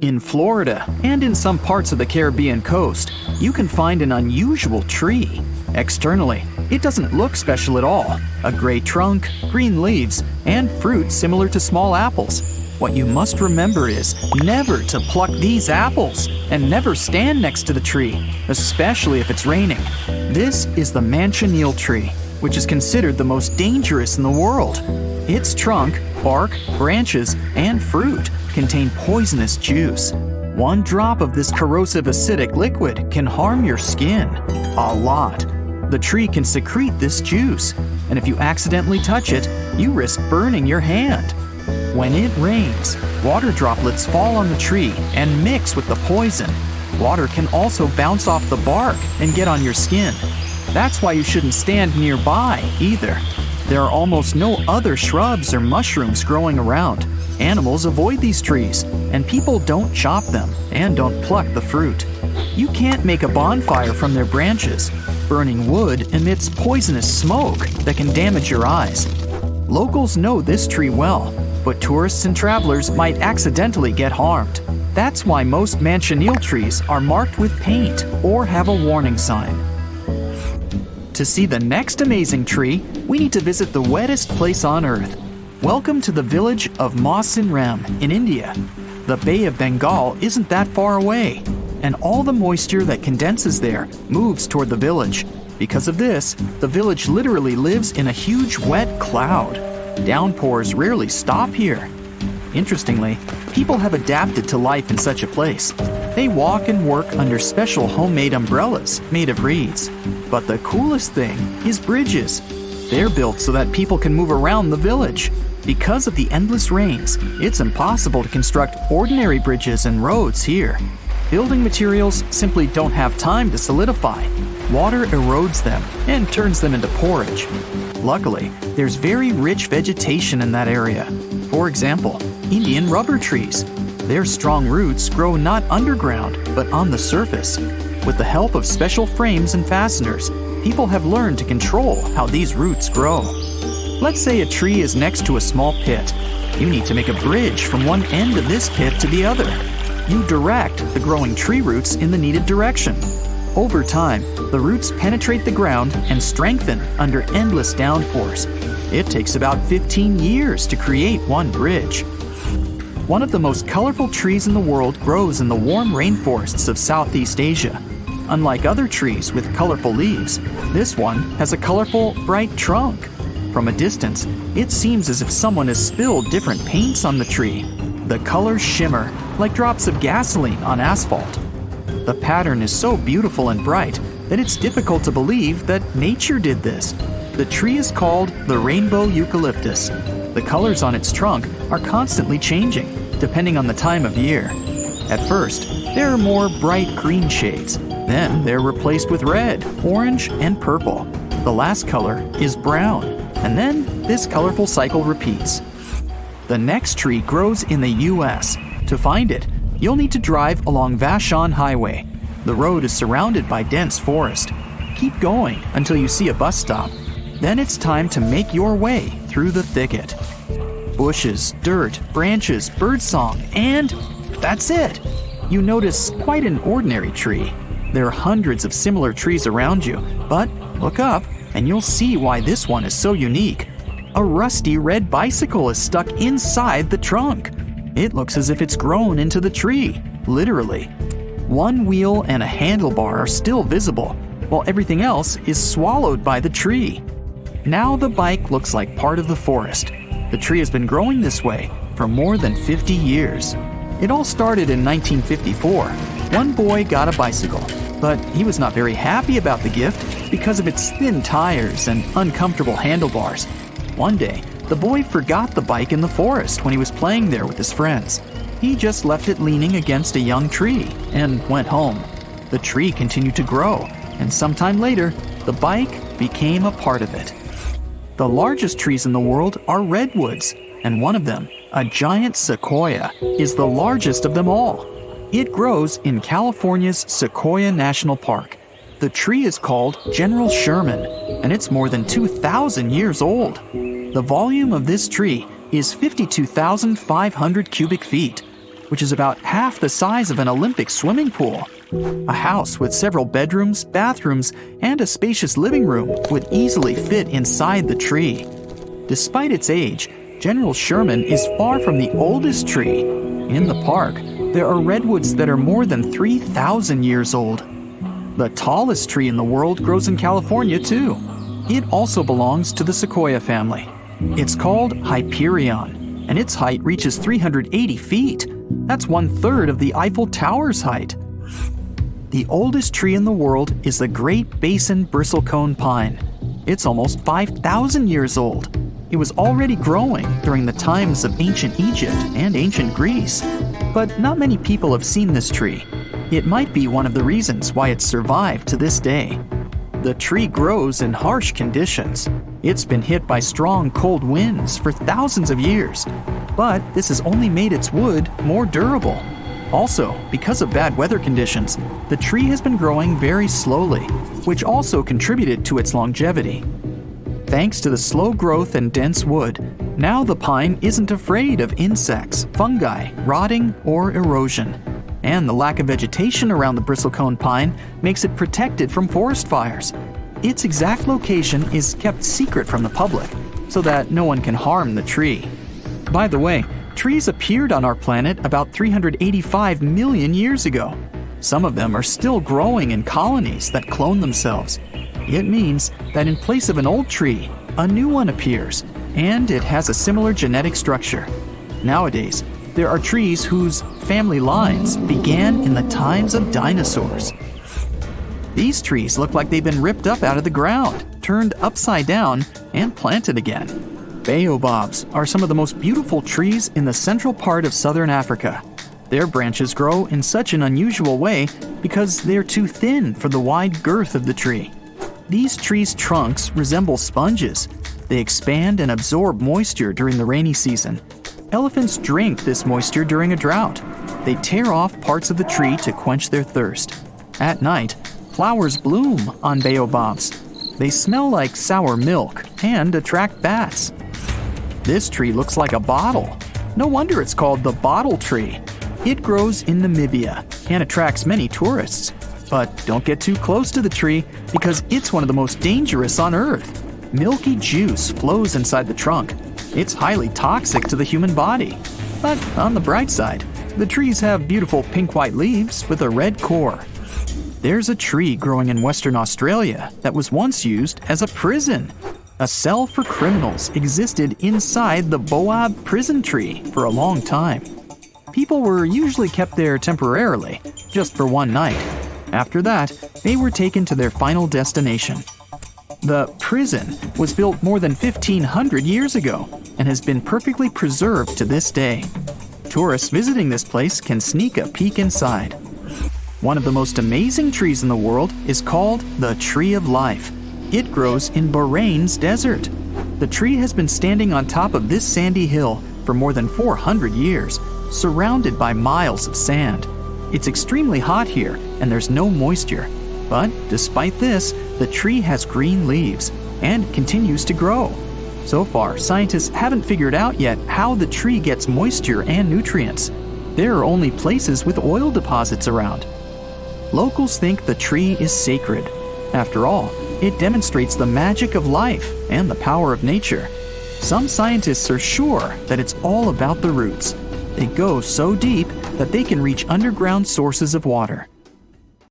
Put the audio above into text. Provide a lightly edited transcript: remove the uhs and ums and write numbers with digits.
In Florida and in some parts of the Caribbean coast, you can find an unusual tree. Externally, it doesn't look special at all. A gray trunk, green leaves, and fruit similar to small apples. What you must remember is never to pluck these apples and never stand next to the tree, especially if it's raining. This is the Mancheel tree, which is considered the most dangerous in the world. Its trunk, bark, branches, and fruit contain poisonous juice. One drop of this corrosive acidic liquid can harm your skin. A lot. The tree can secrete this juice, and if you accidentally touch it, you risk burning your hand. When it rains, water droplets fall on the tree and mix with the poison. Water can also bounce off the bark and get on your skin. That's why you shouldn't stand nearby either. There are almost no other shrubs or mushrooms growing around. Animals avoid these trees, and people don't chop them and don't pluck the fruit. You can't make a bonfire from their branches. Burning wood emits poisonous smoke that can damage your eyes. Locals know this tree well, but tourists and travelers might accidentally get harmed. That's why most Mancheel trees are marked with paint or have a warning sign. To see the next amazing tree, we need to visit the wettest place on Earth. Welcome to the village of Mancheel in India. The Bay of Bengal isn't that far away, and all the moisture that condenses there moves toward the village. Because of this, the village literally lives in a huge wet cloud. Downpours rarely stop here. Interestingly, people have adapted to life in such a place. They walk and work under special homemade umbrellas made of reeds. But the coolest thing is bridges. They're built so that people can move around the village. Because of the endless rains, it's impossible to construct ordinary bridges and roads here. Building materials simply don't have time to solidify. Water erodes them and turns them into porridge. Luckily, there's very rich vegetation in that area. For example, Indian rubber trees. Their strong roots grow not underground, but on the surface. With the help of special frames and fasteners, people have learned to control how these roots grow. Let's say a tree is next to a small pit. You need to make a bridge from one end of this pit to the other. You direct the growing tree roots in the needed direction. Over time, the roots penetrate the ground and strengthen under endless downpours. It takes about 15 years to create one bridge. One of the most colorful trees in the world grows in the warm rainforests of Southeast Asia. Unlike other trees with colorful leaves, this one has a colorful, bright trunk. From a distance, it seems as if someone has spilled different paints on the tree. The colors shimmer like drops of gasoline on asphalt. The pattern is so beautiful and bright that it's difficult to believe that nature did this. The tree is called the rainbow eucalyptus. The colors on its trunk are constantly changing, depending on the time of year. At first, there are more bright green shades. Then they're replaced with red, orange, and purple. The last color is brown, and then this colorful cycle repeats. The next tree grows in the U.S. To find it, you'll need to drive along Vashon Highway. The road is surrounded by dense forest. Keep going until you see a bus stop. Then it's time to make your way through the thicket. Bushes, dirt, branches, birdsong, and that's it! You notice quite an ordinary tree. There are hundreds of similar trees around you, but look up and you'll see why this one is so unique. A rusty red bicycle is stuck inside the trunk. It looks as if it's grown into the tree, literally. One wheel and a handlebar are still visible, while everything else is swallowed by the tree. Now the bike looks like part of the forest. The tree has been growing this way for more than 50 years. It all started in 1954. One boy got a bicycle, but he was not very happy about the gift because of its thin tires and uncomfortable handlebars. One day, the boy forgot the bike in the forest when he was playing there with his friends. He just left it leaning against a young tree and went home. The tree continued to grow, and sometime later, the bike became a part of it. The largest trees in the world are redwoods, and one of them, a giant sequoia, is the largest of them all. It grows in California's Sequoia National Park. The tree is called General Sherman, and it's more than 2,000 years old. The volume of this tree is 52,500 cubic feet. which is about half the size of an Olympic swimming pool. A house with several bedrooms, bathrooms, and a spacious living room would easily fit inside the tree. Despite its age, General Sherman is far from the oldest tree. In the park, there are redwoods that are more than 3,000 years old. The tallest tree in the world grows in California, too. It also belongs to the sequoia family. It's called Hyperion, and its height reaches 380 feet. That's 1/3 of the Eiffel Tower's height. The oldest tree in the world is the Great Basin bristlecone pine. It's almost 5,000 years old. It was already growing during the times of ancient Egypt and ancient Greece. But not many people have seen this tree. It might be one of the reasons why it's survived to this day. The tree grows in harsh conditions. It's been hit by strong cold winds for thousands of years, but this has only made its wood more durable. Also, because of bad weather conditions, the tree has been growing very slowly, which also contributed to its longevity. Thanks to the slow growth and dense wood, now the pine isn't afraid of insects, fungi, rotting, or erosion. And the lack of vegetation around the bristlecone pine makes it protected from forest fires. Its exact location is kept secret from the public, so that no one can harm the tree. By the way, trees appeared on our planet about 385 million years ago. Some of them are still growing in colonies that clone themselves. It means that in place of an old tree, a new one appears, and it has a similar genetic structure. Nowadays, there are trees whose family lines began in the times of dinosaurs. These trees look like they've been ripped up out of the ground, turned upside down, and planted again. Baobabs are some of the most beautiful trees in the central part of southern Africa. Their branches grow in such an unusual way because they're too thin for the wide girth of the tree. These trees' trunks resemble sponges. They expand and absorb moisture during the rainy season. Elephants drink this moisture during a drought. They tear off parts of the tree to quench their thirst. At night, flowers bloom on baobabs. They smell like sour milk and attract bats. This tree looks like a bottle. No wonder it's called the bottle tree. It grows in Namibia and attracts many tourists. But don't get too close to the tree because it's one of the most dangerous on Earth. Milky juice flows inside the trunk. It's highly toxic to the human body. But on the bright side, the trees have beautiful pink-white leaves with a red core. There's a tree growing in Western Australia that was once used as a prison. A cell for criminals existed inside the baobab prison tree for a long time. People were usually kept there temporarily, just for one night. After that, they were taken to their final destination. The prison was built more than 1,500 years ago and has been perfectly preserved to this day. Tourists visiting this place can sneak a peek inside. One of the most amazing trees in the world is called the Tree of Life. It grows in Bahrain's desert. The tree has been standing on top of this sandy hill for more than 400 years, surrounded by miles of sand. It's extremely hot here, and there's no moisture. But despite this, the tree has green leaves and continues to grow. So far, scientists haven't figured out yet how the tree gets moisture and nutrients. There are only places with oil deposits around. Locals think the tree is sacred. After all, it demonstrates the magic of life and the power of nature. Some scientists are sure that it's all about the roots. They go so deep that they can reach underground sources of water.